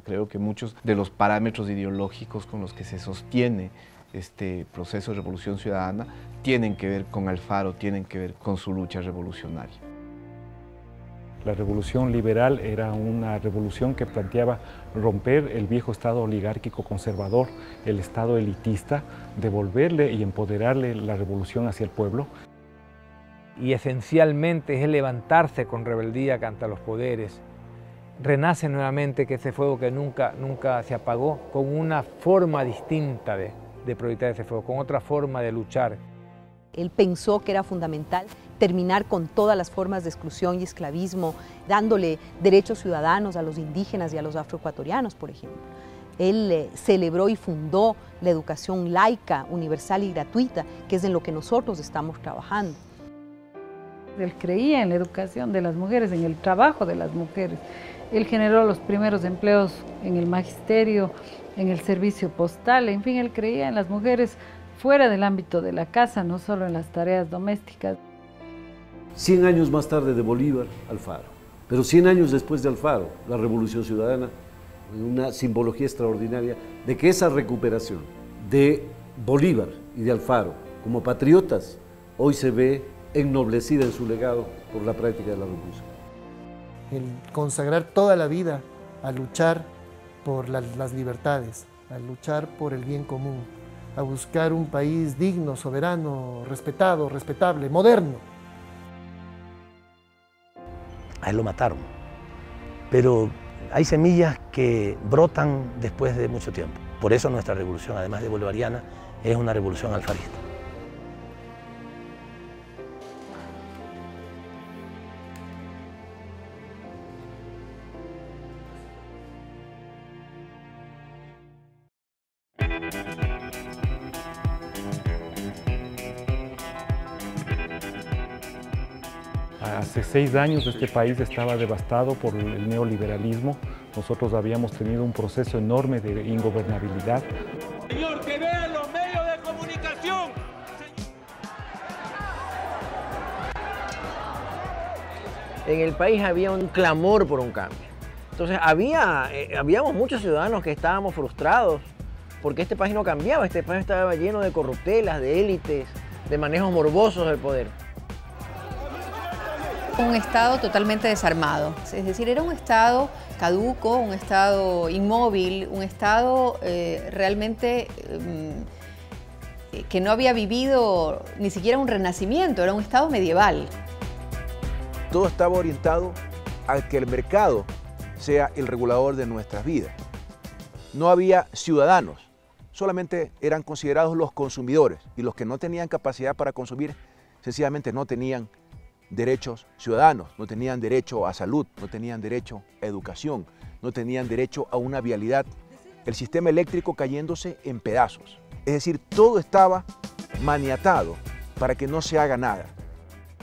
Creo que muchos de los parámetros ideológicos con los que se sostiene este proceso de revolución ciudadana tienen que ver con Alfaro, tienen que ver con su lucha revolucionaria. La revolución liberal era una revolución que planteaba romper el viejo estado oligárquico conservador, el estado elitista, devolverle y empoderarle la revolución hacia el pueblo. Y esencialmente es levantarse con rebeldía contra los poderes. Renace nuevamente que ese fuego que nunca se apagó, con una forma distinta de proyectar ese fuego, con otra forma de luchar. Él pensó que era fundamental terminar con todas las formas de exclusión y esclavismo, dándole derechos ciudadanos a los indígenas y a los afroecuatorianos, por ejemplo. Él celebró y fundó la educación laica, universal y gratuita, que es en lo que nosotros estamos trabajando. Él creía en la educación de las mujeres, en el trabajo de las mujeres. Él generó los primeros empleos en el magisterio, en el servicio postal, en fin, él creía en las mujeres fuera del ámbito de la casa, no solo en las tareas domésticas. 100 años más tarde de Bolívar, Alfaro. Pero 100 años después de Alfaro, la Revolución Ciudadana, una simbología extraordinaria de que esa recuperación de Bolívar y de Alfaro como patriotas hoy se ve ennoblecida en su legado por la práctica de la revolución. El consagrar toda la vida a luchar por las libertades, a luchar por el bien común, a buscar un país digno, soberano, respetado, respetable, moderno. A él lo mataron, pero hay semillas que brotan después de mucho tiempo. Por eso nuestra revolución, además de bolivariana, es una revolución alfarista. Hace 6 años este país estaba devastado por el neoliberalismo. Nosotros habíamos tenido un proceso enorme de ingobernabilidad. Señor, que vean los medios de comunicación. En el país había un clamor por un cambio. Entonces habíamos muchos ciudadanos que estábamos frustrados porque este país no cambiaba, este país estaba lleno de corruptelas, de élites, de manejos morbosos del poder. Un Estado totalmente desarmado, es decir, era un Estado caduco, un Estado inmóvil, un Estado realmente que no había vivido ni siquiera un renacimiento, era un Estado medieval. Todo estaba orientado a que el mercado sea el regulador de nuestras vidas. No había ciudadanos, solamente eran considerados los consumidores y los que no tenían capacidad para consumir sencillamente no tenían derechos ciudadanos, no tenían derecho a salud, no tenían derecho a educación, no tenían derecho a una vialidad. El sistema eléctrico cayéndose en pedazos. Es decir, todo estaba maniatado para que no se haga nada.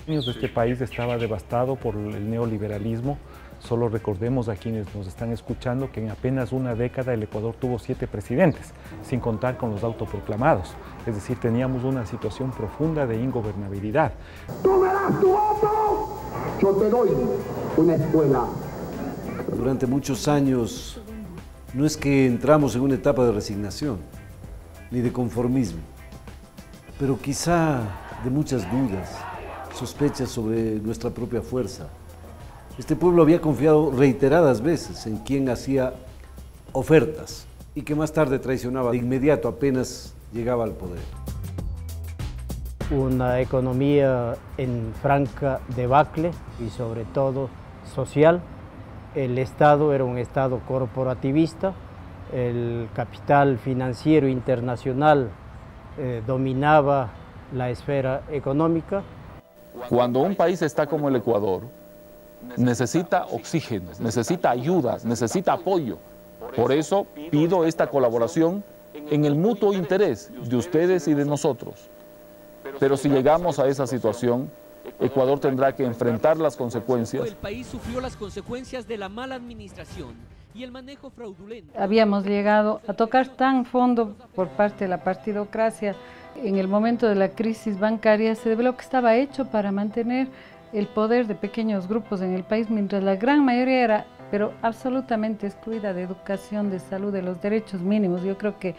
Este país estaba devastado por el neoliberalismo. Solo recordemos a quienes nos están escuchando que en apenas una década el Ecuador tuvo 7 presidentes, sin contar con los autoproclamados. Es decir, teníamos una situación profunda de ingobernabilidad. ¡Tú me das tu voto! Yo te doy una escuela. Durante muchos años no es que entramos en una etapa de resignación, ni de conformismo, pero quizá de muchas dudas, sospechas sobre nuestra propia fuerza. Este pueblo había confiado reiteradas veces en quien hacía ofertas y que más tarde traicionaba de inmediato apenas llegaba al poder. Una economía en franca debacle y sobre todo social. El Estado era un Estado corporativista, el capital financiero internacional dominaba la esfera económica. Cuando un país está como el Ecuador, necesita oxígeno, necesita ayudas, necesita apoyo. Por eso pido esta colaboración en el mutuo interés de ustedes y de nosotros. Pero si llegamos a esa situación, Ecuador tendrá que enfrentar las consecuencias. El país sufrió las consecuencias de la mala administración y el manejo fraudulento. Habíamos llegado a tocar tan fondo por parte de la partidocracia. En el momento de la crisis bancaria se develó que estaba hecho para mantener el poder de pequeños grupos en el país, mientras la gran mayoría era pero absolutamente excluida de educación, de salud, de los derechos mínimos. Yo creo que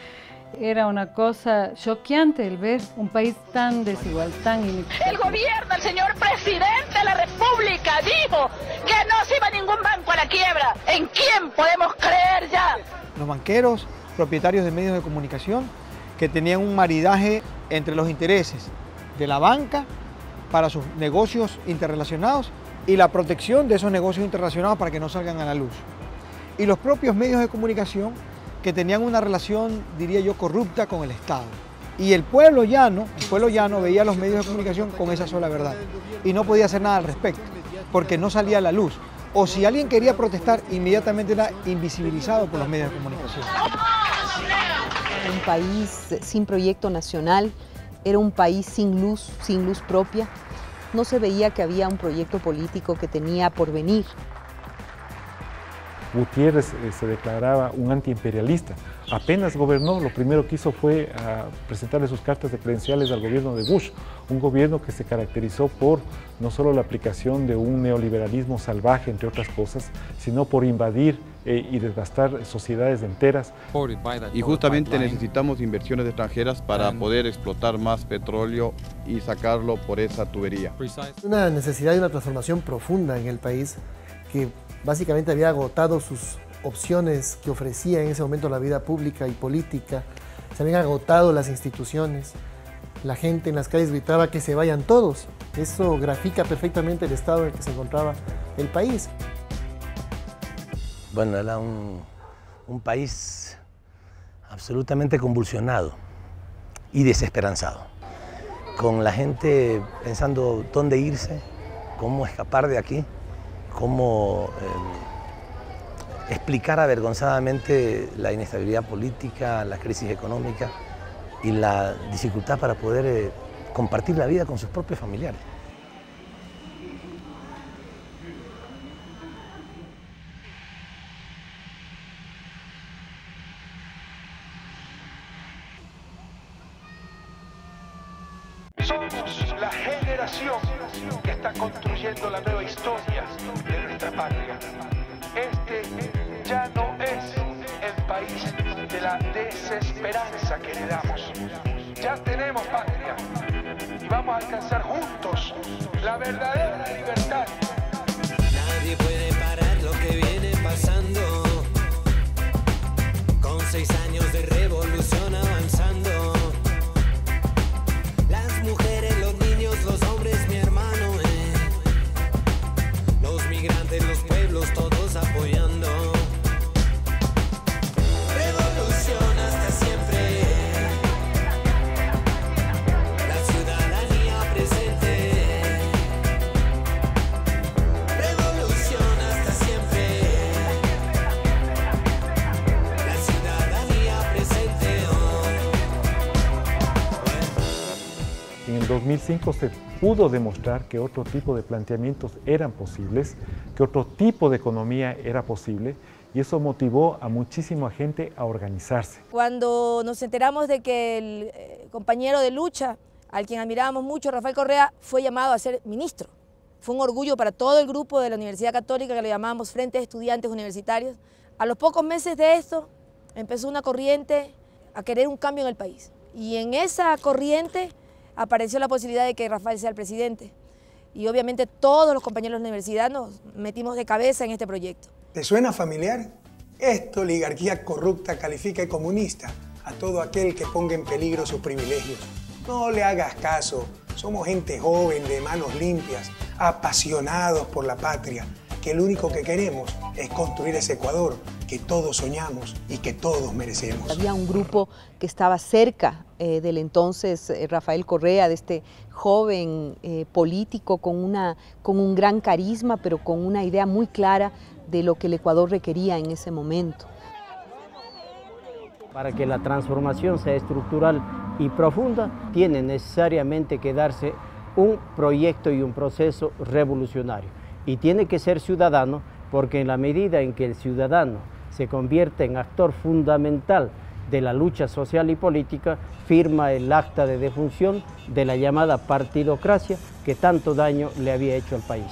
era una cosa choqueante el ver un país tan desigual, tan inequitativo. El gobierno, el señor presidente de la República dijo que no se iba ningún banco a la quiebra. ¿En quién podemos creer ya? Los banqueros, propietarios de medios de comunicación, que tenían un maridaje entre los intereses de la banca para sus negocios interrelacionados y la protección de esos negocios interrelacionados para que no salgan a la luz. Y los propios medios de comunicación que tenían una relación, diría yo, corrupta con el Estado. Y el pueblo llano veía los medios de comunicación con esa sola verdad y no podía hacer nada al respecto, porque no salía a la luz. O si alguien quería protestar, inmediatamente era invisibilizado por los medios de comunicación. Un país sin proyecto nacional, era un país sin luz propia. No se veía que había un proyecto político que tenía por venir. Gutiérrez se declaraba un antiimperialista. Apenas gobernó, lo primero que hizo fue presentarle sus cartas de credenciales al gobierno de Bush, un gobierno que se caracterizó por no solo la aplicación de un neoliberalismo salvaje, entre otras cosas, sino por invadir y devastar sociedades enteras. Y justamente necesitamos inversiones extranjeras para poder explotar más petróleo y sacarlo por esa tubería. Una necesidad de una transformación profunda en el país que básicamente había agotado sus opciones que ofrecía en ese momento la vida pública y política, se habían agotado las instituciones, la gente en las calles gritaba que se vayan todos. Eso grafica perfectamente el estado en el que se encontraba el país. Bueno, era un país absolutamente convulsionado y desesperanzado, con la gente pensando dónde irse, cómo escapar de aquí, cómo explicar avergonzadamente la inestabilidad política, la crisis económica y la dificultad para poder compartir la vida con sus propios familiares. Somos la generación que está construyendo la nueva historia de nuestra patria. Este ya no es el país de la desesperanza que heredamos. Ya tenemos patria y vamos a alcanzar juntos la verdadera libertad. Nadie puede parar lo que viene pasando, con 6 años de revolución avanzando. Las mujeres, los niños, los hombres, mi hermano, los migrantes, los pueblos, todos apoyando. Revolución hasta siempre. La ciudadanía presente. Revolución hasta siempre. La ciudadanía presente. En el 2005 se pudo demostrar que otro tipo de planteamientos eran posibles, que otro tipo de economía era posible, y eso motivó a muchísima gente a organizarse. Cuando nos enteramos de que el compañero de lucha, al quien admirábamos mucho, Rafael Correa, fue llamado a ser ministro. Fue un orgullo para todo el grupo de la Universidad Católica, que lo llamábamos Frente de Estudiantes Universitarios. A los pocos meses de esto, empezó una corriente a querer un cambio en el país. Y en esa corriente apareció la posibilidad de que Rafael sea el presidente. Y obviamente todos los compañeros de la universidad nos metimos de cabeza en este proyecto. ¿Te suena familiar? Esta oligarquía corrupta califica de comunista a todo aquel que ponga en peligro sus privilegios. No le hagas caso, somos gente joven, de manos limpias, apasionados por la patria, que lo único que queremos es construir ese Ecuador que todos soñamos y que todos merecemos. Había un grupo que estaba cerca del entonces Rafael Correa, de este joven político con un gran carisma, pero con una idea muy clara de lo que el Ecuador requería en ese momento. Para que la transformación sea estructural y profunda, tiene necesariamente que darse un proyecto y un proceso revolucionario. Y tiene que ser ciudadano, porque en la medida en que el ciudadano se convierte en actor fundamental de la lucha social y política, firma el acta de defunción de la llamada partidocracia que tanto daño le había hecho al país.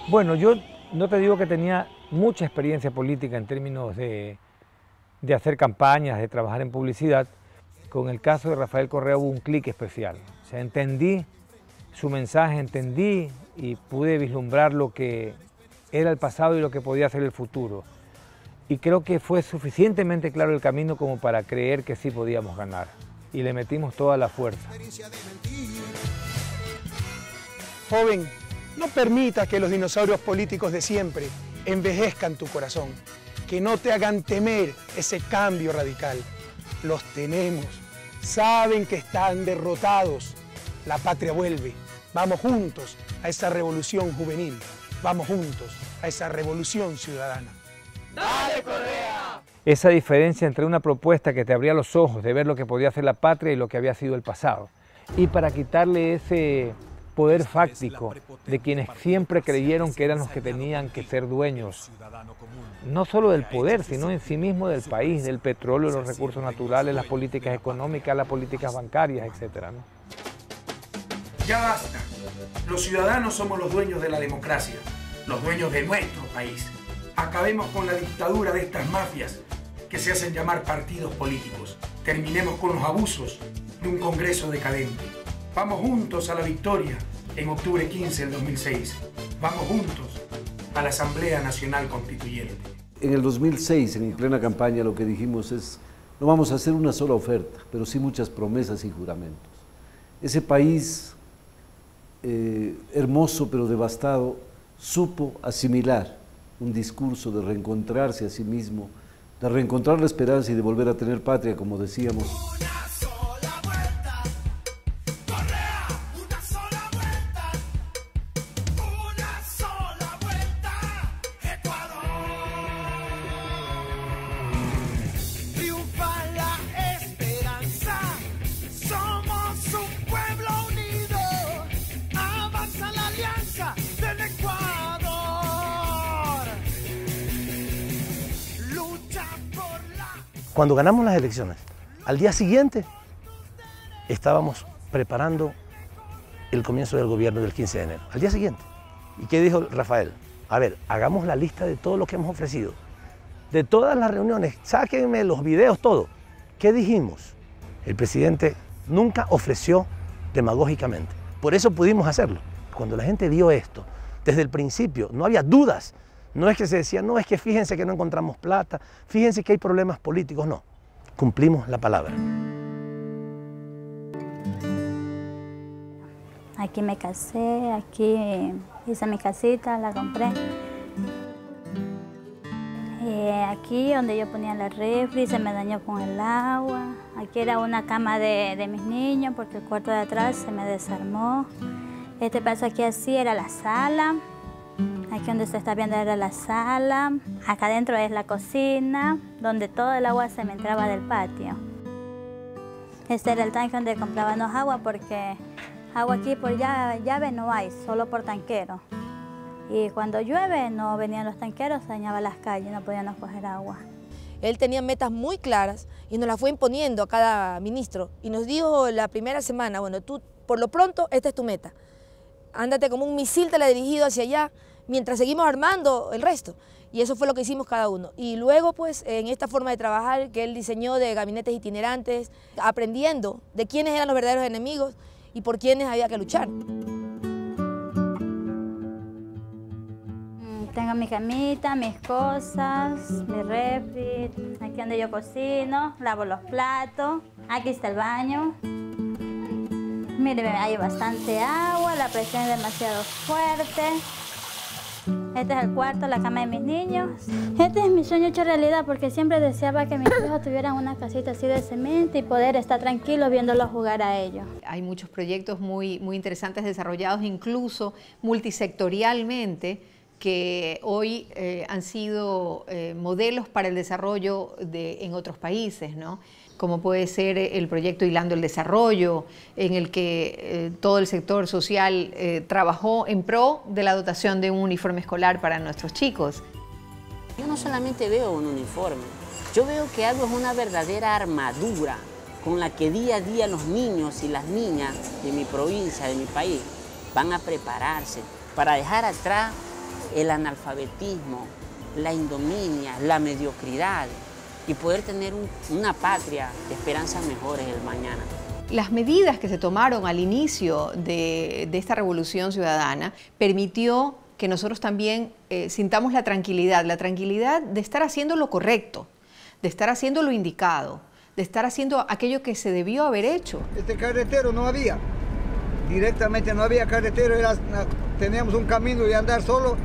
Bueno, yo no te digo que tenía mucha experiencia política en términos de hacer campañas, de trabajar en publicidad. Con el caso de Rafael Correa hubo un clic especial. O sea, entendí su mensaje, entendí y pude vislumbrar lo que era el pasado y lo que podía ser el futuro. Y creo que fue suficientemente claro el camino como para creer que sí podíamos ganar. Y le metimos toda la fuerza. Joven, no permitas que los dinosaurios políticos de siempre envejezcan tu corazón, que no te hagan temer ese cambio radical. Los tenemos, saben que están derrotados. La patria vuelve. Vamos juntos a esa revolución juvenil. Vamos juntos a esa revolución ciudadana. ¡Dale, Correa! Esa diferencia entre una propuesta que te abría los ojos de ver lo que podía hacer la patria y lo que había sido el pasado. Y para quitarle ese poder fáctico de quienes siempre creyeron que eran los que tenían que ser dueños, no solo del poder, sino en sí mismo del país, del petróleo, los recursos naturales, las políticas económicas, las políticas bancarias, etc., ¿no? Ya basta. Los ciudadanos somos los dueños de la democracia, los dueños de nuestro país. Acabemos con la dictadura de estas mafias que se hacen llamar partidos políticos. Terminemos con los abusos de un Congreso decadente. Vamos juntos a la victoria en octubre 15 del 2006. Vamos juntos a la Asamblea Nacional Constituyente. En el 2006, en plena campaña, lo que dijimos es: no vamos a hacer una sola oferta, pero sí muchas promesas y juramentos. Ese país hermoso pero devastado supo asimilar un discurso de reencontrarse a sí mismo, de reencontrar la esperanza y de volver a tener patria, como decíamos. Cuando ganamos las elecciones, al día siguiente estábamos preparando el comienzo del gobierno del 15 de enero. Al día siguiente. ¿Y qué dijo Rafael? A ver, hagamos la lista de todo lo que hemos ofrecido. De todas las reuniones, sáquenme los videos, todo. ¿Qué dijimos? El presidente nunca ofreció demagógicamente. Por eso pudimos hacerlo. Cuando la gente vio esto, desde el principio, no había dudas. No es que se decía, no, es que fíjense que no encontramos plata, fíjense que hay problemas políticos, no. Cumplimos la palabra. Aquí me casé, aquí hice mi casita, la compré. Aquí donde yo ponía la refri se me dañó con el agua. Aquí era una cama de mis niños porque el cuarto de atrás se me desarmó. Este paso aquí así era la sala. Aquí donde se está viendo era la sala. Acá adentro es la cocina, donde todo el agua se me entraba del patio. Este era el tanque donde comprábamos agua porque agua aquí por llave no hay, solo por tanquero. Y cuando llueve no venían los tanqueros, se dañaban las calles, no podíamos coger agua. Él tenía metas muy claras y nos las fue imponiendo a cada ministro. Y nos dijo la primera semana, bueno, tú por lo pronto esta es tu meta. Ándate como un misil teledirigido hacia allá, mientras seguimos armando el resto. Y eso fue lo que hicimos cada uno. Y luego, pues, en esta forma de trabajar que él diseñó de gabinetes itinerantes, aprendiendo de quiénes eran los verdaderos enemigos y por quiénes había que luchar. Tengo mi camita, mis cosas, mi refri, aquí donde yo cocino, lavo los platos, aquí está el baño. Mire, hay bastante agua, la presión es demasiado fuerte. Este es el cuarto, la cama de mis niños. Este es mi sueño hecho realidad porque siempre deseaba que mis hijos tuvieran una casita así de cemento y poder estar tranquilos viéndolos jugar a ellos. Hay muchos proyectos muy interesantes desarrollados, incluso multisectorialmente, que hoy han sido modelos para el desarrollo en otros países, ¿no? Como puede ser el proyecto Hilando el Desarrollo, en el que todo el sector social trabajó en pro de la dotación de un uniforme escolar para nuestros chicos. Yo no solamente veo un uniforme, yo veo que algo es una verdadera armadura con la que día a día los niños y las niñas de mi provincia, de mi país, van a prepararse para dejar atrás el analfabetismo, la indominia, la mediocridad y poder tener una patria de esperanzas mejores el mañana. Las medidas que se tomaron al inicio de esta revolución ciudadana permitió que nosotros también sintamos la tranquilidad de estar haciendo lo correcto, de estar haciendo lo indicado, de estar haciendo aquello que se debió haber hecho. Este carretero no había, directamente no había carretero, teníamos un camino de andar solo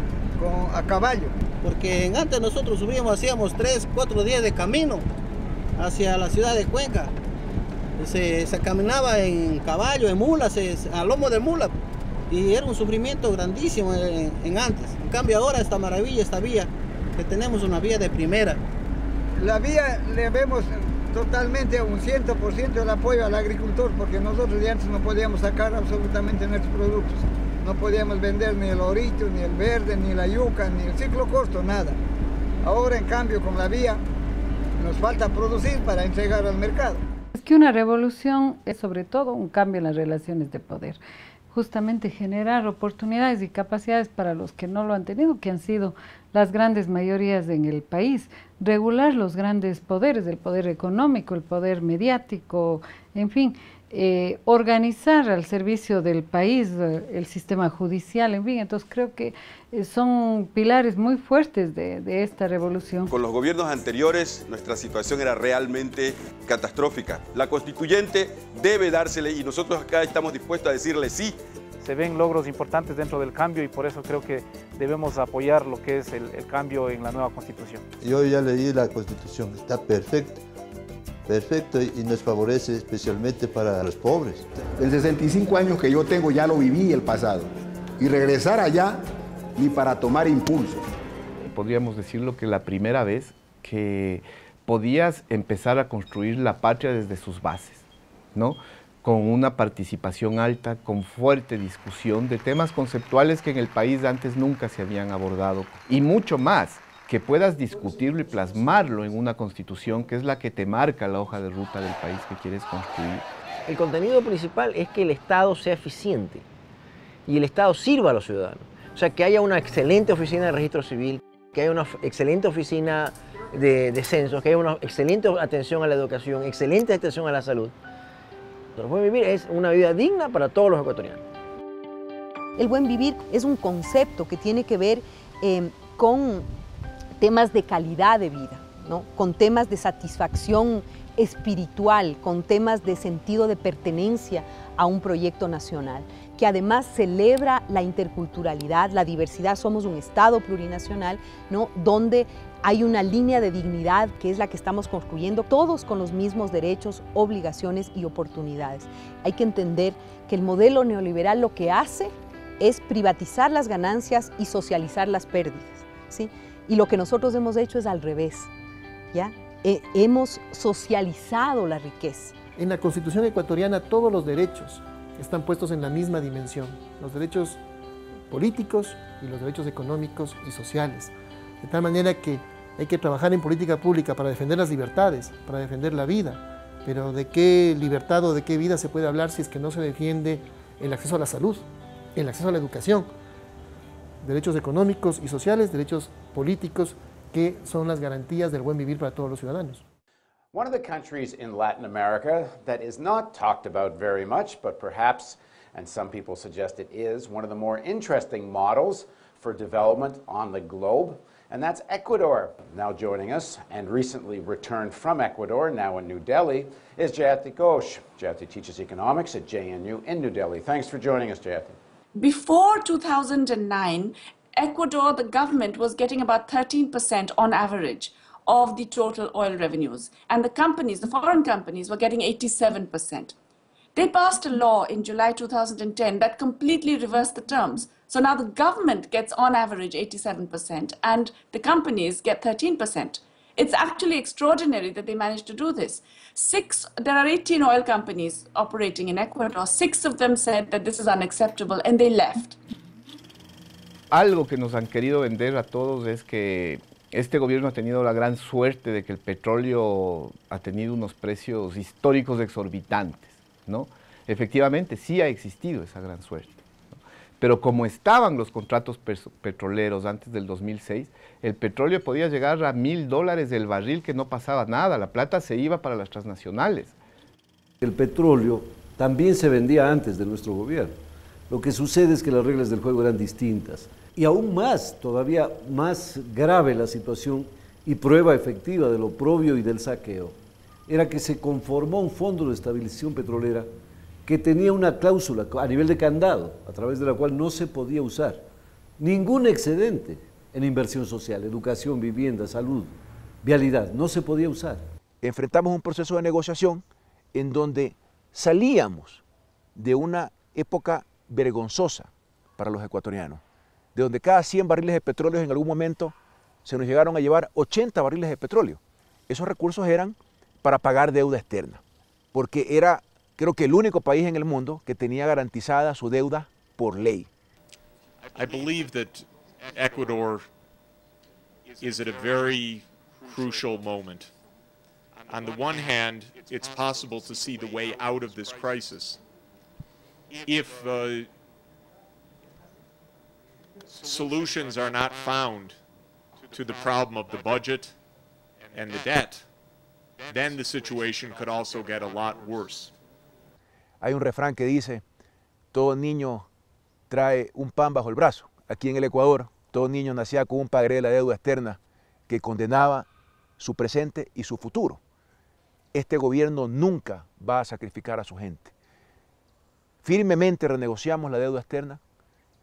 a caballo. Porque antes nosotros subíamos, hacíamos 3, 4 días de camino hacia la ciudad de Cuenca. Se caminaba en caballo, en mulas, a lomo de mula, y era un sufrimiento grandísimo en antes. En cambio ahora esta maravilla, esta vía, que tenemos una vía de primera. La vía le vemos totalmente un 100% el apoyo al agricultor, porque nosotros de antes no podíamos sacar absolutamente nuestros productos. No podíamos vender ni el orito, ni el verde, ni la yuca, ni el ciclo corto, nada. Ahora en cambio con la vía nos falta producir para entregar al mercado. Es que una revolución es sobre todo un cambio en las relaciones de poder. Justamente generar oportunidades y capacidades para los que no lo han tenido, que han sido las grandes mayorías en el país. Regular los grandes poderes, el poder económico, el poder mediático, en fin. Organizar al servicio del país el sistema judicial, en fin. Entonces creo que son pilares muy fuertes de esta revolución. Con los gobiernos anteriores nuestra situación era realmente catastrófica. La constituyente debe dársele y nosotros acá estamos dispuestos a decirle sí. Se ven logros importantes dentro del cambio y por eso creo que debemos apoyar lo que es el cambio en la nueva Constitución. Yo ya leí la Constitución, está perfecto y nos favorece especialmente para los pobres. En 65 años que yo tengo ya lo viví el pasado y regresar allá ni para tomar impulso. Podríamos decirlo que la primera vez que podías empezar a construir la patria desde sus bases, ¿no? Con una participación alta, con fuerte discusión de temas conceptuales que en el país antes nunca se habían abordado y mucho más, que puedas discutirlo y plasmarlo en una constitución que es la que te marca la hoja de ruta del país que quieres construir. El contenido principal es que el Estado sea eficiente y el Estado sirva a los ciudadanos. O sea, que haya una excelente oficina de registro civil, que haya una excelente oficina de censos, que haya una excelente atención a la educación, excelente atención a la salud. El buen vivir es una vida digna para todos los ecuatorianos. El buen vivir es un concepto que tiene que ver con temas de calidad de vida, ¿no? Con temas de satisfacción espiritual, con temas de sentido de pertenencia a un proyecto nacional, que además celebra la interculturalidad, la diversidad. Somos un Estado plurinacional, ¿no? Donde hay una línea de dignidad que es la que estamos construyendo, todos con los mismos derechos, obligaciones y oportunidades. Hay que entender que el modelo neoliberal lo que hace es privatizar las ganancias y socializar las pérdidas, ¿sí? Y lo que nosotros hemos hecho es al revés, ¿ya? Hemos socializado la riqueza. En la Constitución ecuatoriana todos los derechos están puestos en la misma dimensión, los derechos políticos y los derechos económicos y sociales. De tal manera que hay que trabajar en política pública para defender las libertades, para defender la vida, pero ¿de qué libertad o de qué vida se puede hablar si es que no se defiende el acceso a la salud, el acceso a la educación? Derechos económicos y sociales, derechos políticos, que son las garantías del buen vivir para todos los ciudadanos. One of the countries in Latin America that is not talked about very much, but perhaps, and some people suggest it is, one of the more interesting models for development on the globe, and that's Ecuador. Now joining us, and recently returned from Ecuador, now in New Delhi, is Jayati Ghosh. Jayati teaches economics at JNU in New Delhi. Thanks for joining us, Jayati. Before 2009, Ecuador, the government was getting about 13% on average of the total oil revenues. And the companies, the foreign companies, were getting 87%. They passed a law in July 2010 that completely reversed the terms. So now the government gets on average 87% and the companies get 13%. It's actually extraordinary that they managed to do this. There are 18 oil companies operating in Ecuador. 6 of them said that this is unacceptable and they left. Algo que nos han querido vender a todos es que este gobierno ha tenido la gran suerte de que el petróleo ha tenido unos precios históricos exorbitantes, ¿no? Efectivamente, sí ha existido esa gran suerte, ¿no? Pero como estaban los contratos petroleros antes del 2006, el petróleo podía llegar a $1000 del barril, que no pasaba nada, la plata se iba para las transnacionales. El petróleo también se vendía antes de nuestro gobierno. Lo que sucede es que las reglas del juego eran distintas. Y aún más, todavía más grave la situación y prueba efectiva del oprobio y del saqueo, era que se conformó un fondo de estabilización petrolera que tenía una cláusula a nivel de candado, a través de la cual no se podía usar ningún excedente en inversión social, educación, vivienda, salud, vialidad, no se podía usar. Enfrentamos un proceso de negociación en donde salíamos de una época vergonzosa para los ecuatorianos, de donde cada 100 barriles de petróleo en algún momento se nos llegaron a llevar 80 barriles de petróleo. Esos recursos eran para pagar deuda externa, porque era, creo que, el único país en el mundo que tenía garantizada su deuda por ley. I believe that Ecuador is at a very crucial moment. On the one hand, it's possible to see the way out of this crisis if solutions are not found to the problem of the budget and the debt, then the situation could also get a lot worse. Hay un refrán que dice, todo niño trae un pan bajo el brazo. Aquí en el Ecuador, todo niño nacía con un pagaré de la deuda externa que condenaba su presente y su futuro. Este gobierno nunca va a sacrificar a su gente. Firmemente renegociamos la deuda externa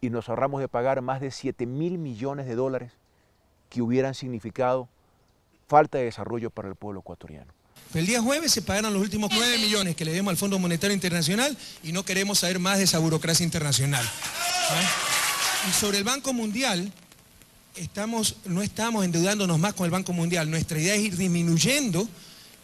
y nos ahorramos de pagar más de $7.000 millones que hubieran significado falta de desarrollo para el pueblo ecuatoriano. El día jueves se pagaron los últimos 9 millones que le debemos al Fondo Monetario Internacional y no queremos saber más de esa burocracia internacional. Y sobre el Banco Mundial, no estamos endeudándonos más con el Banco Mundial. Nuestra idea es ir disminuyendo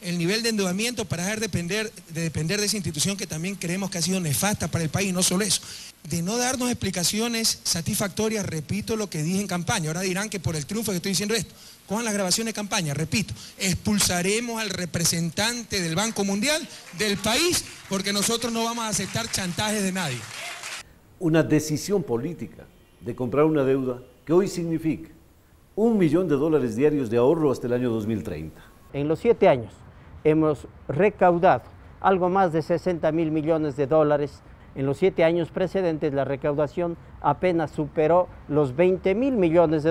el nivel de endeudamiento para dejar de depender de esa institución que también creemos que ha sido nefasta para el país, no solo eso. De no darnos explicaciones satisfactorias, repito lo que dije en campaña, ahora dirán que por el triunfo que estoy diciendo esto, cojan las grabaciones de campaña, repito, expulsaremos al representante del Banco Mundial del país porque nosotros no vamos a aceptar chantajes de nadie. Una decisión política de comprar una deuda que hoy significa $1 millón diarios de ahorro hasta el año 2030. En los 7 años hemos recaudado algo más de $60.000 millones. En los 7 años precedentes la recaudación apenas superó los $20.000 millones.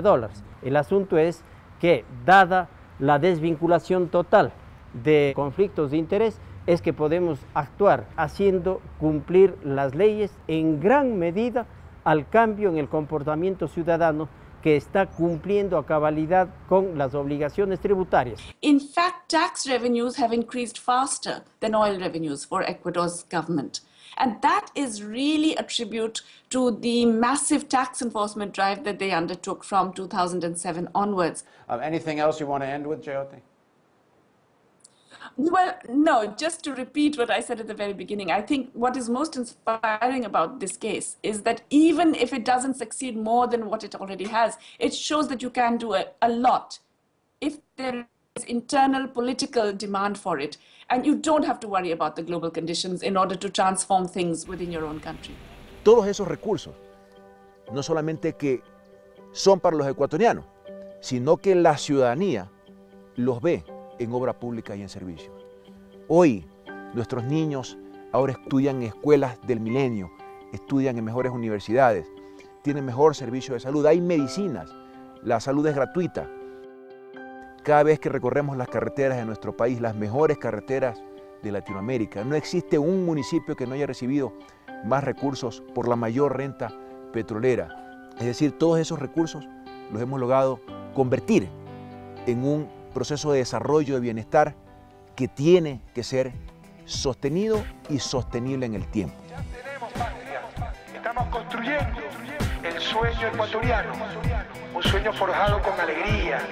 El asunto es que, dada la desvinculación total de conflictos de interés, es que podemos actuar haciendo cumplir las leyes en gran medida al cambio en el comportamiento ciudadano que está cumpliendo a cabalidad con las obligaciones tributarias. In fact, tax revenues have increased faster than oil revenues for Ecuador's government. And that is really a tribute to the massive tax enforcement drive that they undertook from 2007 onwards. Anything else you want to end with, Jyoti? Well, no, just to repeat what I said at the very beginning, I think what is most inspiring about this case is that even if it doesn't succeed more than what it already has, it shows that you can do a lot if there is internal political demand for it. And you don't have to worry about the global conditions in order to transform things within your own country. Todos esos recursos, no solamente que son para los ecuatorianos, sino que la ciudadanía los ve en obra pública y en servicio. Hoy, nuestros niños ahora estudian en escuelas del milenio, estudian en mejores universidades, tienen mejor servicio de salud, hay medicinas, la salud es gratuita. Cada vez que recorremos las carreteras de nuestro país, las mejores carreteras de Latinoamérica, no existe un municipio que no haya recibido más recursos por la mayor renta petrolera. Es decir, todos esos recursos los hemos logrado convertir en un proceso de desarrollo de bienestar que tiene que ser sostenido y sostenible en el tiempo. Ya tenemos patria, estamos construyendo el sueño ecuatoriano, un sueño forjado con alegría,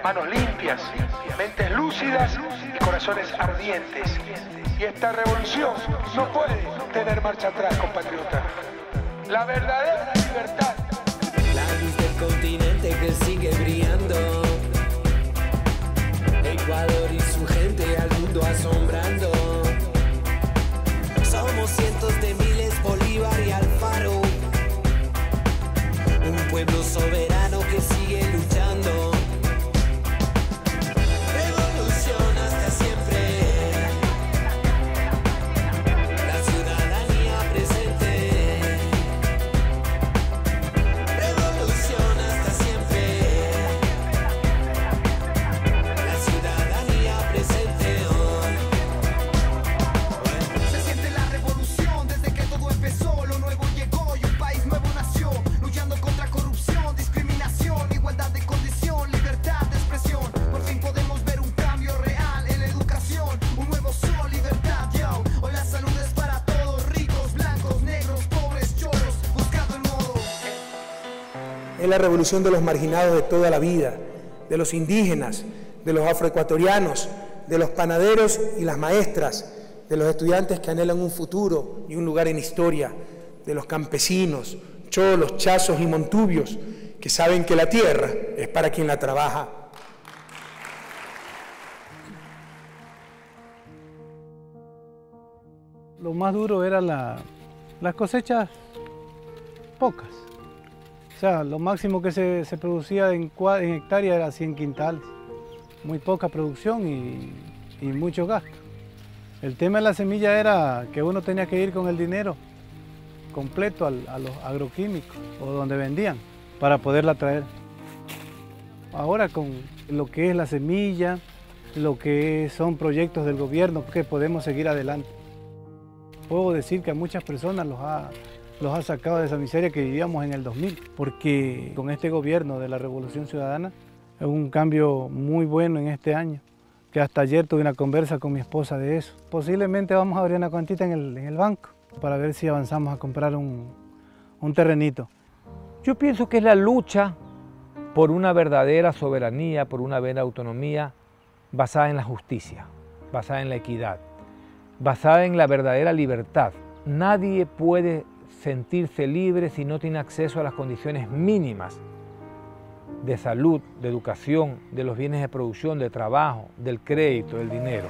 manos limpias, mentes lúcidas y corazones ardientes. Y esta revolución no puede tener marcha atrás, compatriotas. La verdadera libertad. La luz del continente que sigue brillando. Ecuador y su gente al mundo asombrando. Somos cientos de miles, Bolívar y Alfaro. Es la revolución de los marginados de toda la vida, de los indígenas, de los afroecuatorianos, de los panaderos y las maestras, de los estudiantes que anhelan un futuro y un lugar en historia, de los campesinos, cholos, chazos y montubios, que saben que la tierra es para quien la trabaja. Lo más duro era las cosechas pocas. O sea, lo máximo que se producía en hectárea era 100 quintales. Muy poca producción y mucho gasto. El tema de la semilla era que uno tenía que ir con el dinero completo a los agroquímicos o donde vendían para poderla traer. Ahora con lo que es la semilla, lo que son proyectos del gobierno, que podemos seguir adelante. Puedo decir que a muchas personas los ha sacado de esa miseria que vivíamos en el 2000, porque con este gobierno de la Revolución Ciudadana es un cambio muy bueno en este año, que hasta ayer tuve una conversa con mi esposa de eso. Posiblemente vamos a abrir una cuantita en el banco para ver si avanzamos a comprar un terrenito. Yo pienso que es la lucha por una verdadera soberanía, por una verdadera autonomía basada en la justicia, basada en la equidad, basada en la verdadera libertad. Nadie puede sentirse libre si no tiene acceso a las condiciones mínimas de salud, de educación, de los bienes de producción, de trabajo, del crédito, del dinero.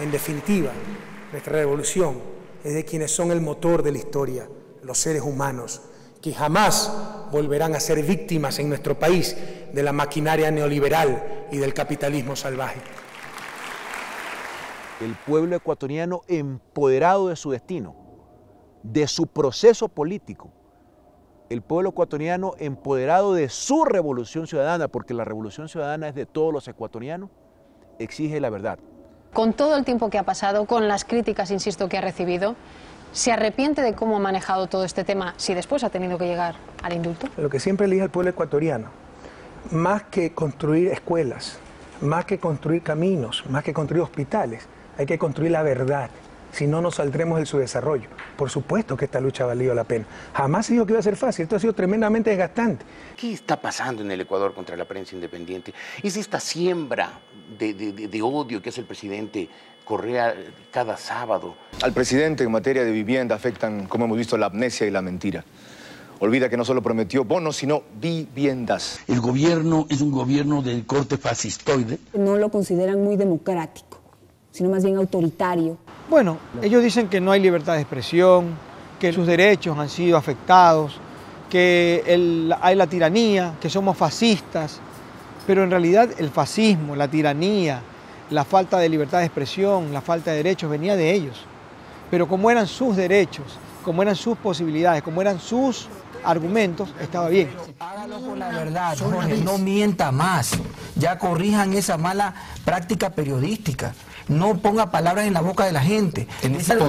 En definitiva, nuestra revolución es de quienes son el motor de la historia, los seres humanos, que jamás volverán a ser víctimas en nuestro país de la maquinaria neoliberal y del capitalismo salvaje. El pueblo ecuatoriano empoderado de su destino, de su proceso político, el pueblo ecuatoriano empoderado de su revolución ciudadana, porque la revolución ciudadana es de todos los ecuatorianos, exige la verdad. Con todo el tiempo que ha pasado, con las críticas, insisto, que ha recibido, ¿se arrepiente de cómo ha manejado todo este tema si después ha tenido que llegar al indulto? Lo que siempre le dije al pueblo ecuatoriano, más que construir escuelas, más que construir caminos, más que construir hospitales, hay que construir la verdad. Si no, nos saldremos de su desarrollo. Por supuesto que esta lucha ha valido la pena. Jamás se dijo que iba a ser fácil. Esto ha sido tremendamente desgastante. ¿Qué está pasando en el Ecuador contra la prensa independiente? ¿Es esta siembra de odio que hace el presidente Correa cada sábado? Al presidente en materia de vivienda afectan, como hemos visto, la amnesia y la mentira. Olvida que no solo prometió bonos, sino viviendas. El gobierno es un gobierno del corte fascistoide. No lo consideran muy democrático, sino más bien autoritario. Bueno, ellos dicen que no hay libertad de expresión, que sus derechos han sido afectados, que hay la tiranía, que somos fascistas, pero en realidad el fascismo, la tiranía, la falta de libertad de expresión, la falta de derechos venía de ellos. Pero como eran sus derechos, como eran sus posibilidades, como eran sus argumentos, estaba bien. Hágalo con la verdad, Jorge, no mienta más. Ya corrijan esa mala práctica periodística. No ponga palabras en la boca de la gente.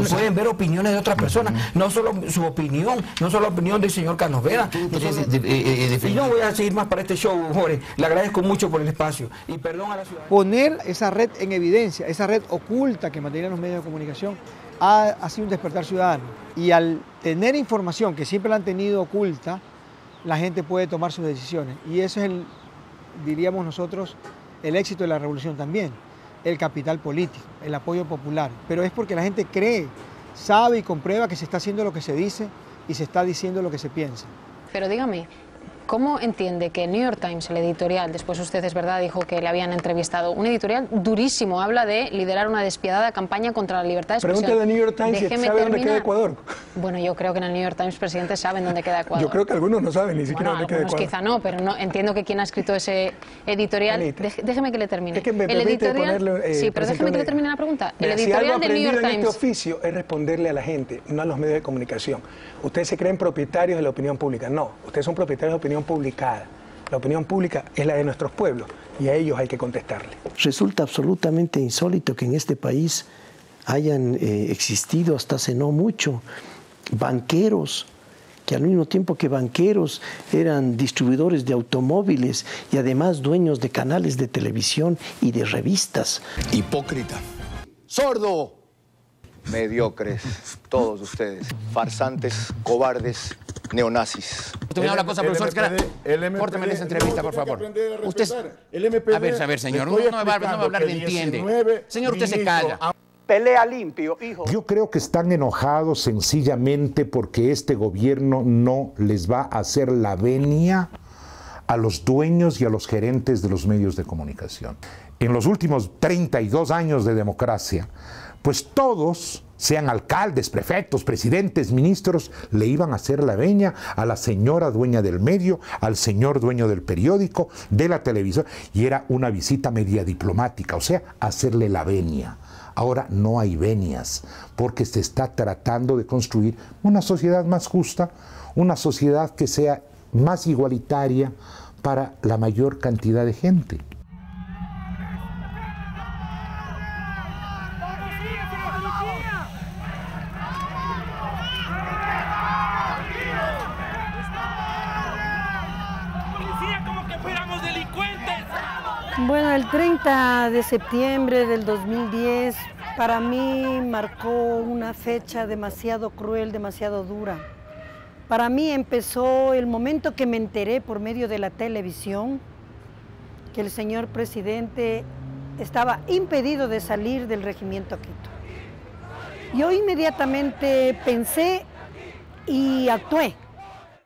Pueden ver opiniones de otras personas, no solo su opinión, no solo la opinión del señor Carlos Vera. Y no voy a seguir más para este show, Jorge. Le agradezco mucho por el espacio. Y perdón a la ciudad. Poner esa red en evidencia, esa red oculta que mantenían los medios de comunicación, ha sido un despertar ciudadano. Y al tener información que siempre la han tenido oculta, la gente puede tomar sus decisiones. Y eso es, diríamos nosotros, el éxito de la revolución también. El capital político, el apoyo popular, pero es porque la gente cree, sabe y comprueba que se está haciendo lo que se dice y se está diciendo lo que se piensa. Pero dígame, ¿cómo entiende que el New York Times, el editorial, después usted es verdad, dijo que le habían entrevistado, un editorial durísimo, habla de liderar una despiadada campaña contra la libertad de expresión? Pregúntale al New York Times si sabe dónde queda Ecuador. Bueno, yo creo que en el New York Times, presidente, saben dónde queda Ecuador. Yo creo que algunos no saben ni siquiera dónde queda Ecuador. Quizá no, pero no, entiendo que quien ha escrito ese editorial... Déjeme que le termine. Es que me el editorial, sí, pero déjeme que le termine la pregunta. El editorial del New York Times... en este oficio es responderle a la gente, no a los medios de comunicación. Ustedes se creen propietarios de la opinión pública. No, ustedes son propietarios de la opinión publicada. La opinión pública es la de nuestros pueblos y a ellos hay que contestarle. Resulta absolutamente insólito que en este país hayan existido hasta hace no mucho banqueros que al mismo tiempo que banqueros eran distribuidores de automóviles y además dueños de canales de televisión y de revistas. Hipócrita. Sordo. Mediocres, todos ustedes, farsantes, cobardes neonazis. Usted me da una cosa, profesor Escalante. Córteme esa entrevista, por favor. Usted, a ver, señor, no me va a hablar de entiende. Señor, usted se calla. Pelea limpio, hijo. Yo creo que están enojados sencillamente porque este gobierno no les va a hacer la venia a los dueños y a los gerentes de los medios de comunicación. En los últimos 32 años de democracia, pues todos, sean alcaldes, prefectos, presidentes, ministros, le iban a hacer la venia a la señora dueña del medio, al señor dueño del periódico, de la televisión, y era una visita media diplomática, o sea, hacerle la venia. Ahora no hay venias, porque se está tratando de construir una sociedad más justa, una sociedad que sea más igualitaria para la mayor cantidad de gente. Bueno, el 30 de septiembre del 2010 para mí marcó una fecha demasiado cruel, demasiado dura. Para mí empezó el momento que me enteré por medio de la televisión que el señor presidente estaba impedido de salir del regimiento Quito. Yo inmediatamente pensé y actué.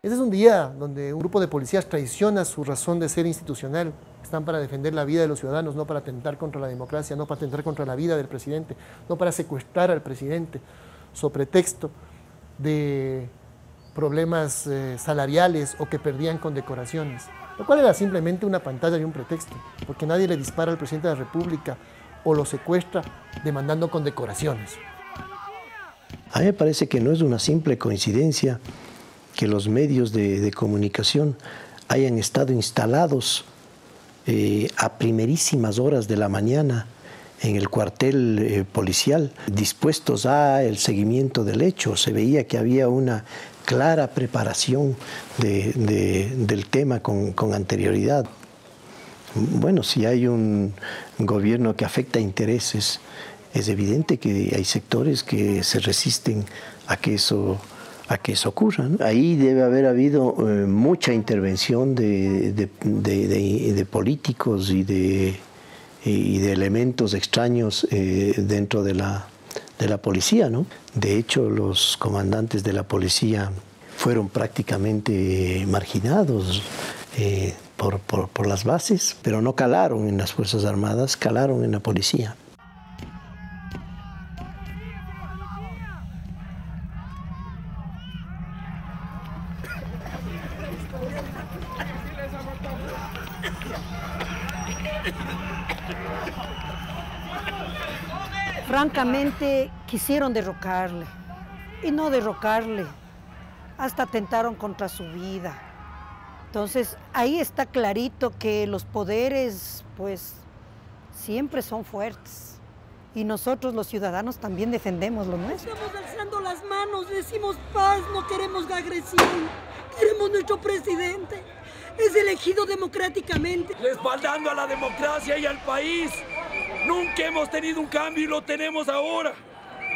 Este es un día donde un grupo de policías traiciona su razón de ser institucional. Están para defender la vida de los ciudadanos, no para atentar contra la democracia, no para atentar contra la vida del presidente, no para secuestrar al presidente, sobre pretexto de problemas salariales o que perdían condecoraciones, lo cual era simplemente una pantalla y un pretexto, porque nadie le dispara al presidente de la República o lo secuestra demandando condecoraciones. A mí me parece que no es una simple coincidencia que los medios de comunicación hayan estado instalados a primerísimas horas de la mañana en el cuartel policial, dispuestos al seguimiento del hecho. Se veía que había una clara preparación del tema con anterioridad. Bueno, si hay un gobierno que afecta intereses, es evidente que hay sectores que se resisten a que eso ocurra, ¿no? Ahí debe haber habido mucha intervención de políticos y de elementos extraños dentro de la policía, ¿no? De hecho, los comandantes de la policía fueron prácticamente marginados por las bases, pero no calaron en las Fuerzas Armadas, calaron en la policía. Francamente, quisieron derrocarle, y no derrocarle, hasta atentaron contra su vida. Entonces, ahí está clarito que los poderes, pues, siempre son fuertes. Y nosotros, los ciudadanos, también defendemos lo nuestro. Estamos alzando las manos, decimos paz, no queremos la agresión, queremos nuestro presidente. Es elegido democráticamente. Respaldando a la democracia y al país. Nunca hemos tenido un cambio y lo tenemos ahora.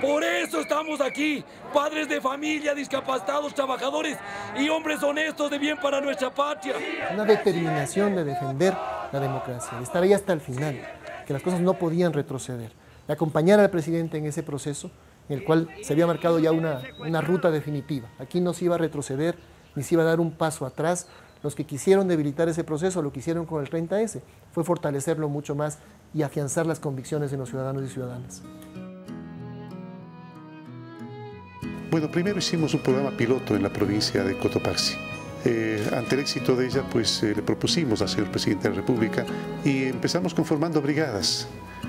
Por eso estamos aquí, padres de familia, discapacitados, trabajadores y hombres honestos de bien para nuestra patria. Una determinación de defender la democracia, de estar ahí hasta el final, que las cosas no podían retroceder. De acompañar al presidente en ese proceso, en el cual se había marcado ya una ruta definitiva. Aquí no se iba a retroceder, ni se iba a dar un paso atrás. Los que quisieron debilitar ese proceso, lo que hicieron con el 30S, fue fortalecerlo mucho más y afianzar las convicciones de los ciudadanos y ciudadanas. Bueno, primero hicimos un programa piloto en la provincia de Cotopaxi. Ante el éxito de ella, pues le propusimos al señor presidente de la República y empezamos conformando brigadas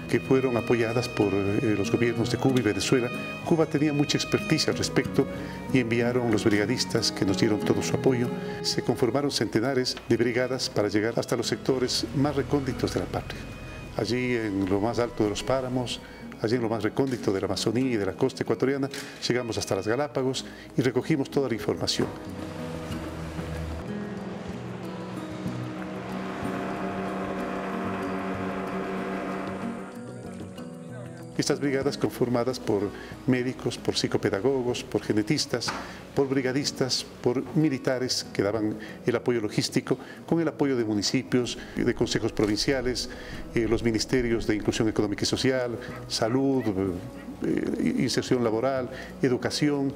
que fueron apoyadas por los gobiernos de Cuba y Venezuela. Cuba tenía mucha experticia al respecto y enviaron los brigadistas que nos dieron todo su apoyo. Se conformaron centenares de brigadas para llegar hasta los sectores más recónditos de la patria. Allí en lo más alto de los páramos, allí en lo más recóndito de la Amazonía y de la costa ecuatoriana, llegamos hasta las Galápagos y recogimos toda la información. Estas brigadas conformadas por médicos, por psicopedagogos, por genetistas, por brigadistas, por militares que daban el apoyo logístico, con el apoyo de municipios, de consejos provinciales, los ministerios de Inclusión Económica y Social, Salud, Inserción Laboral, Educación,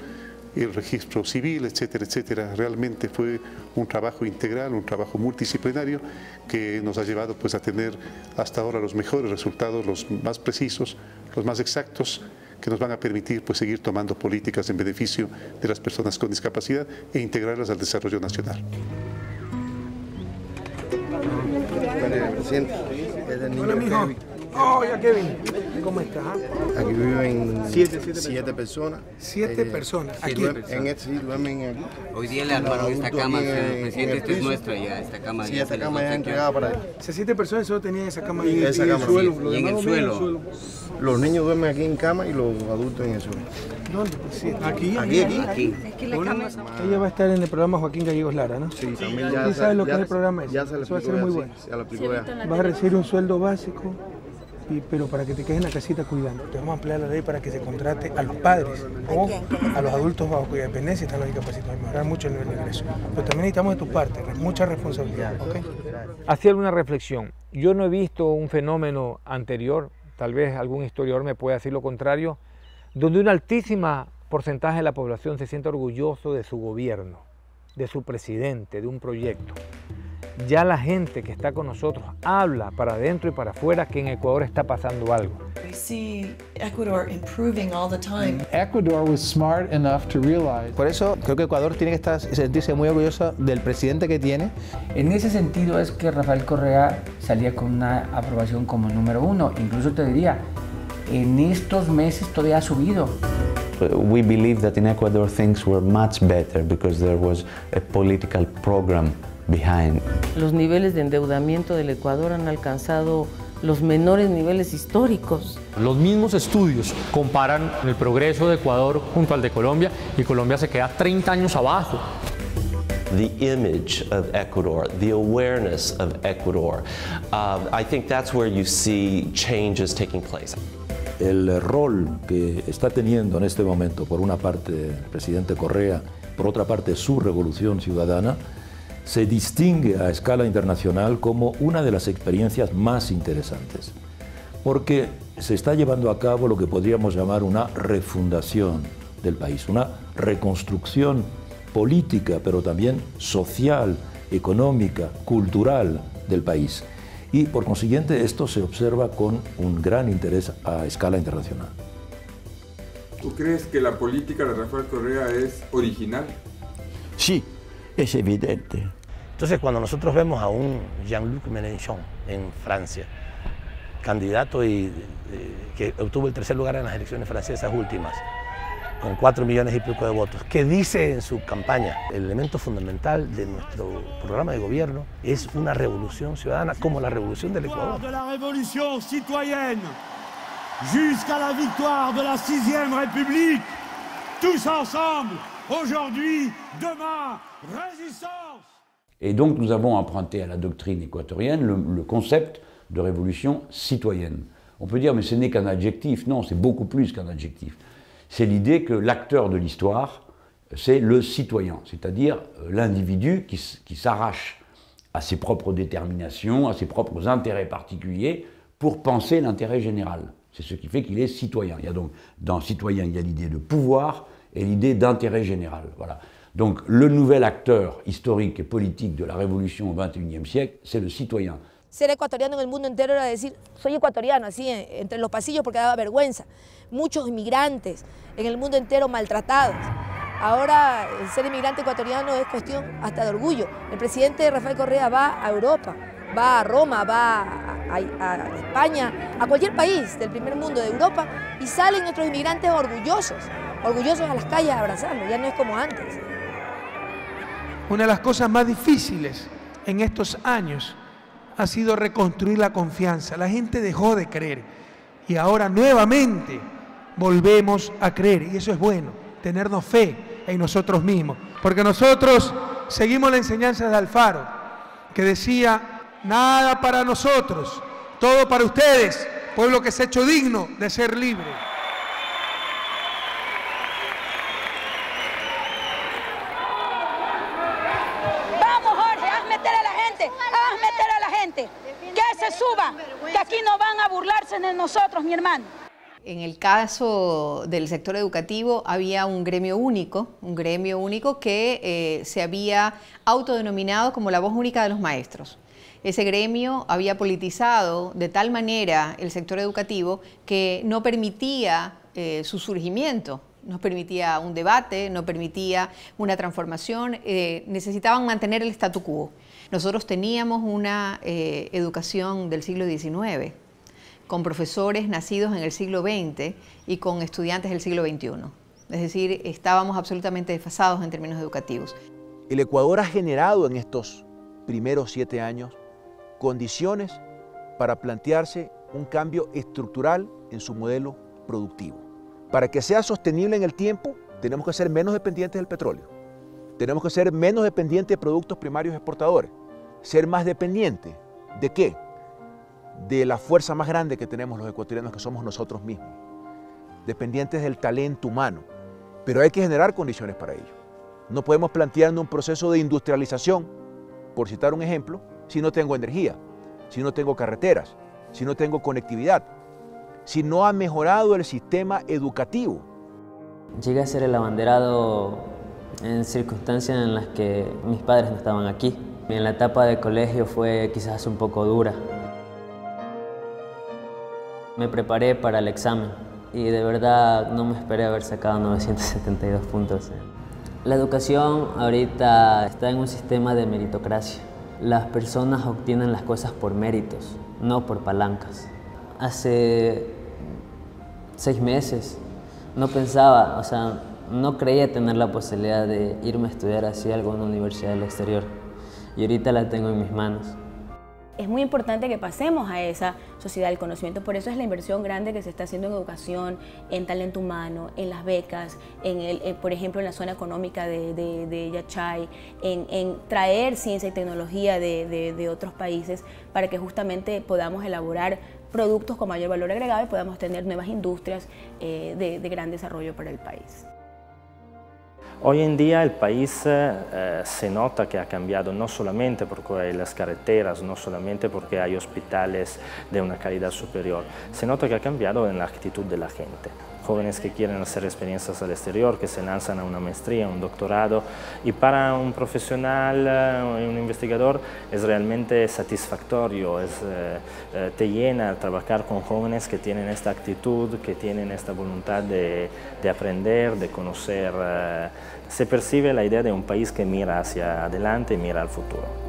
el registro civil, etcétera, etcétera. Realmente fue un trabajo integral, un trabajo multidisciplinario que nos ha llevado pues, a tener hasta ahora los mejores resultados, los más precisos, los más exactos, que nos van a permitir pues, seguir tomando políticas en beneficio de las personas con discapacidad e integrarlas al desarrollo nacional. Hola, mijo. Hola, Kevin. ¿Cómo estás? Aquí viven siete personas. Siete personas. Aquí duermen aquí. Hoy día le armaron esta cama, señor presidente, esta es nuestra ya, esta cama. Sí, esta cama ya es entregada para él. O sea, 7 personas solo tenían esa cama y en el suelo. Y en el suelo. Los niños duermen aquí en cama y los adultos en el suelo. ¿Dónde? Sí, aquí. Aquí. Ella va a estar en el programa Joaquín Gallegos Lara, ¿no? Sí, también ya. ¿Y sabes lo que es el programa ese? Ya se le Eso va a ser muy bueno. Ya lo explicó ya. Vas a recibir un sueldo básico. Pero para que te quedes en la casita cuidando, te vamos a ampliar la ley para que se contrate a los padres o a los adultos bajo cuya dependencia están los discapacitados, mejorar mucho el nivel de ingreso. Pero también necesitamos de tu parte, mucha responsabilidad. ¿Okay? Hacía una reflexión. Yo no he visto un fenómeno anterior, tal vez algún historiador me pueda decir lo contrario, donde un altísimo porcentaje de la población se siente orgulloso de su gobierno, de su presidente, de un proyecto. Ya la gente que está con nosotros habla para adentro y para afuera que en Ecuador está pasando algo. We see Ecuador improving all the time. Ecuador was smart enough to realize. Por eso creo que Ecuador tiene que sentirse muy orgulloso del presidente que tiene. En ese sentido es que Rafael Correa salía con una aprobación como número 1. Incluso te diría, en estos meses todavía ha subido. We believe that in Ecuador things were much better because there was a political program behind. Los niveles de endeudamiento del Ecuador han alcanzado los menores niveles históricos. Los mismos estudios comparan el progreso de Ecuador junto al de Colombia y Colombia se queda 30 años abajo. The image of Ecuador, the awareness of Ecuador, I think that's where you see changes taking place. El rol que está teniendo en este momento, por una parte el presidente Correa, por otra parte su revolución ciudadana, se distingue a escala internacional como una de las experiencias más interesantes, porque se está llevando a cabo lo que podríamos llamar una refundación del país, una reconstrucción política, pero también social, económica, cultural del país. Y por consiguiente esto se observa con un gran interés a escala internacional. ¿Tú crees que la política de Rafael Correa es original? Sí, es evidente. Entonces, cuando nosotros vemos a un Jean-Luc Mélenchon en Francia, candidato que obtuvo el tercer lugar en las elecciones francesas últimas, con 4 millones y pico de votos, que dice en su campaña, el elemento fundamental de nuestro programa de gobierno es una revolución ciudadana como la revolución del Ecuador. De la revolución citoyenne jusqu'à la victoire de la 6e République, tous ensemble, aujourd'hui, demain, résistance. Et donc nous avons emprunté à la doctrine équatorienne le concept de révolution citoyenne. On peut dire mais ce n'est qu'un adjectif, non, c'est beaucoup plus qu'un adjectif. C'est l'idée que l'acteur de l'histoire, c'est le citoyen, c'est-à-dire l'individu qui s'arrache à ses propres déterminations, à ses propres intérêts particuliers pour penser l'intérêt général. C'est ce qui fait qu'il est citoyen. Il y a donc, dans citoyen, il y a l'idée de pouvoir et l'idée d'intérêt général. Voilà. Donc le nouvel acteur historique et politique de la révolution au XXIe siècle, c'est le citoyen. Ser ecuatoriano en el mundo entero era decir, soy ecuatoriano, así entre los pasillos porque daba vergüenza. Muchos inmigrantes en el mundo entero maltratados. Ahora ser inmigrante ecuatoriano es cuestión hasta de orgullo. El presidente Rafael Correa va a Europa, va a Roma, va a España, a cualquier país del primer mundo de Europa y salen nuestros inmigrantes orgullosos a las calles a abrazarlo, ya no es como antes. Una de las cosas más difíciles en estos años ha sido reconstruir la confianza. La gente dejó de creer y ahora nuevamente volvemos a creer y eso es bueno, tenernos fe en nosotros mismos, porque nosotros seguimos la enseñanza de Alfaro, que decía, nada para nosotros, todo para ustedes, pueblo que se ha hecho digno de ser libre. Vamos, Jorge, haz meter a la gente, que se suba, que aquí no van a burlarse de nosotros, mi hermano. En el caso del sector educativo había un gremio único que se había autodenominado como la voz única de los maestros. Ese gremio había politizado de tal manera el sector educativo que no permitía su surgimiento, no permitía un debate, no permitía una transformación, necesitaban mantener el statu quo. Nosotros teníamos una educación del siglo XIX, con profesores nacidos en el siglo XX y con estudiantes del siglo XXI. Es decir, estábamos absolutamente desfasados en términos educativos. El Ecuador ha generado en estos primeros 7 años condiciones para plantearse un cambio estructural en su modelo productivo. Para que sea sostenible en el tiempo, tenemos que ser menos dependientes del petróleo. Tenemos que ser menos dependientes de productos primarios exportadores. Ser más dependientes ¿de qué? De la fuerza más grande que tenemos los ecuatorianos, que somos nosotros mismos. Dependientes del talento humano. Pero hay que generar condiciones para ello. No podemos plantearnos un proceso de industrialización, por citar un ejemplo, si no tengo energía, si no tengo carreteras, si no tengo conectividad, si no ha mejorado el sistema educativo. Llegué a ser el abanderado en circunstancias en las que mis padres no estaban aquí. En la etapa de colegio fue quizás un poco dura. Me preparé para el examen y de verdad no me esperé haber sacado 972 puntos. La educación ahorita está en un sistema de meritocracia. Las personas obtienen las cosas por méritos, no por palancas. Hace 6 meses no pensaba, no creía tener la posibilidad de irme a estudiar así a alguna universidad del exterior. Y ahorita la tengo en mis manos. Es muy importante que pasemos a esa sociedad del conocimiento, por eso es la inversión grande que se está haciendo en educación, en talento humano, en las becas, por ejemplo en la zona económica de Yachay, en traer ciencia y tecnología de otros países para que justamente podamos elaborar productos con mayor valor agregado y podamos tener nuevas industrias de gran desarrollo para el país. Hoy en día el país se nota que ha cambiado no solamente porque hay las carreteras, no solamente porque hay hospitales de una calidad superior, se nota que ha cambiado en la actitud de la gente. Jóvenes que quieren hacer experiencias al exterior, que se lanzan a una maestría, un doctorado, y para un profesional, un investigador, es realmente satisfactorio, te llena trabajar con jóvenes que tienen esta actitud, que tienen esta voluntad de aprender, de conocer. Se percibe la idea de un país que mira hacia adelante y mira al futuro.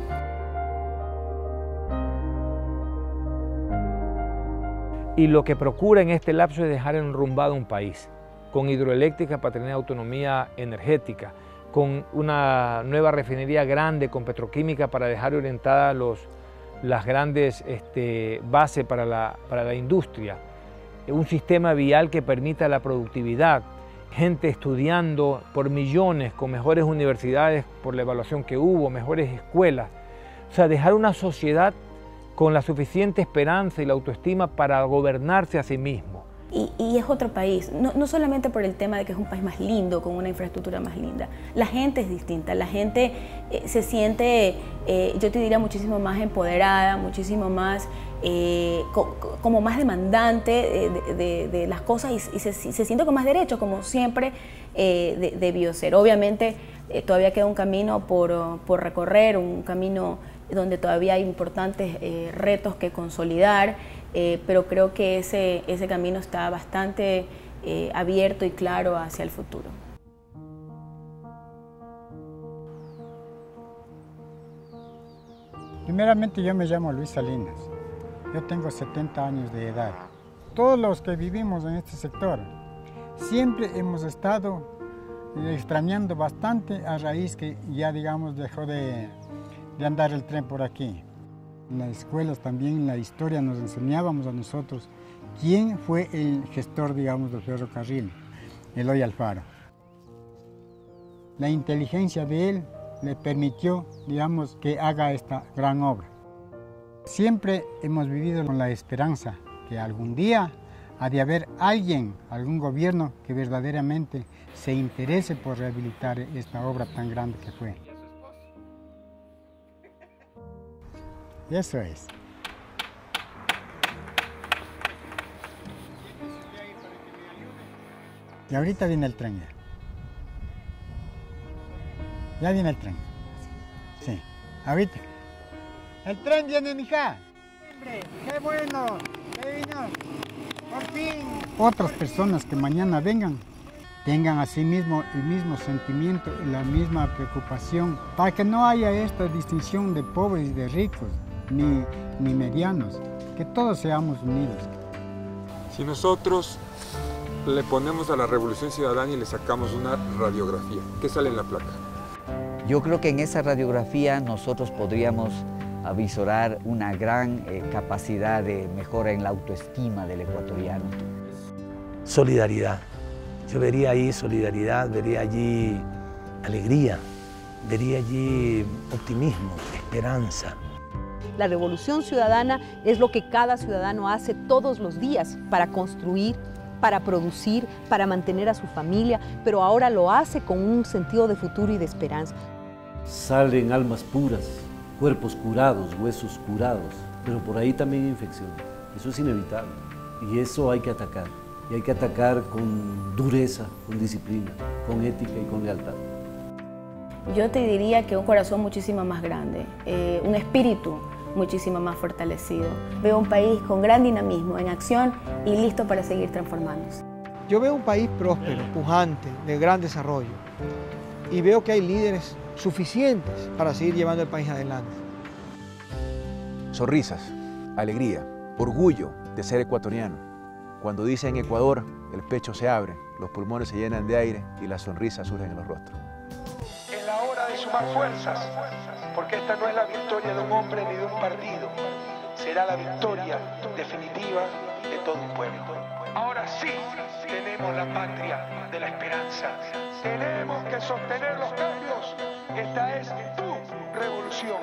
Y lo que procura en este lapso es dejar enrumbado un país, con hidroeléctrica para tener autonomía energética, con una nueva refinería grande, con petroquímica para dejar orientadas las grandes bases para la industria, un sistema vial que permita la productividad, gente estudiando por millones, con mejores universidades por la evaluación que hubo, mejores escuelas. O sea, dejar una sociedad con la suficiente esperanza y la autoestima para gobernarse a sí mismo. Y es otro país, no solamente por el tema de que es un país más lindo, con una infraestructura más linda. La gente es distinta, la gente se siente, yo te diría, muchísimo más empoderada, muchísimo más, como más demandante de las cosas y se siente con más derechos, como siempre debió ser. Obviamente todavía queda un camino por recorrer, un camino donde todavía hay importantes retos que consolidar, pero creo que ese camino está bastante abierto y claro hacia el futuro. Primeramente, yo me llamo Luis Salinas, yo tengo 70 años de edad. Todos los que vivimos en este sector siempre hemos estado extrañando bastante a raíz que ya, digamos, dejó de andar el tren por aquí. En las escuelas también, en la historia, nos enseñábamos a nosotros quién fue el gestor, digamos, del ferrocarril, Eloy Alfaro. La inteligencia de él le permitió, digamos, que haga esta gran obra. Siempre hemos vivido con la esperanza que algún día ha de haber alguien, algún gobierno que verdaderamente se interese por rehabilitar esta obra tan grande que fue. Y eso es. Y ahorita viene el tren ya. Ya viene el tren. Sí, ahorita. El tren viene, mija. ¡Qué bueno! ¡Qué vino! ¡Por fin! Otras personas que mañana vengan, tengan así mismo el mismo sentimiento y la misma preocupación, para que no haya esta distinción de pobres y de ricos, ni medianos, que todos seamos unidos. Si nosotros le ponemos a la Revolución Ciudadana y le sacamos una radiografía, ¿qué sale en la placa? Yo creo que en esa radiografía nosotros podríamos avisorar una gran capacidad de mejora en la autoestima del ecuatoriano. Solidaridad. Yo vería ahí solidaridad, vería allí alegría, vería allí optimismo, esperanza. La revolución ciudadana es lo que cada ciudadano hace todos los días para construir, para producir, para mantener a su familia, pero ahora lo hace con un sentido de futuro y de esperanza. Salen almas puras, cuerpos curados, huesos curados, pero por ahí también hay infección. Eso es inevitable y eso hay que atacar. Y hay que atacar con dureza, con disciplina, con ética y con lealtad. Yo te diría que un corazón muchísimo más grande, un espíritu muchísimo más fortalecido. Veo un país con gran dinamismo, en acción y listo para seguir transformándose. Yo veo un país próspero, pujante, de gran desarrollo y veo que hay líderes suficientes para seguir llevando el país adelante. Sonrisas, alegría, orgullo de ser ecuatoriano. Cuando dicen Ecuador, el pecho se abre, los pulmones se llenan de aire y las sonrisas surgen en los rostros. Es la hora de sumar fuerzas, porque esta no es la victoria de un hombre ni de un partido, será la victoria definitiva de todo un pueblo. Ahora sí tenemos la patria de la esperanza. Tenemos que sostener los cambios. Esta es tu revolución.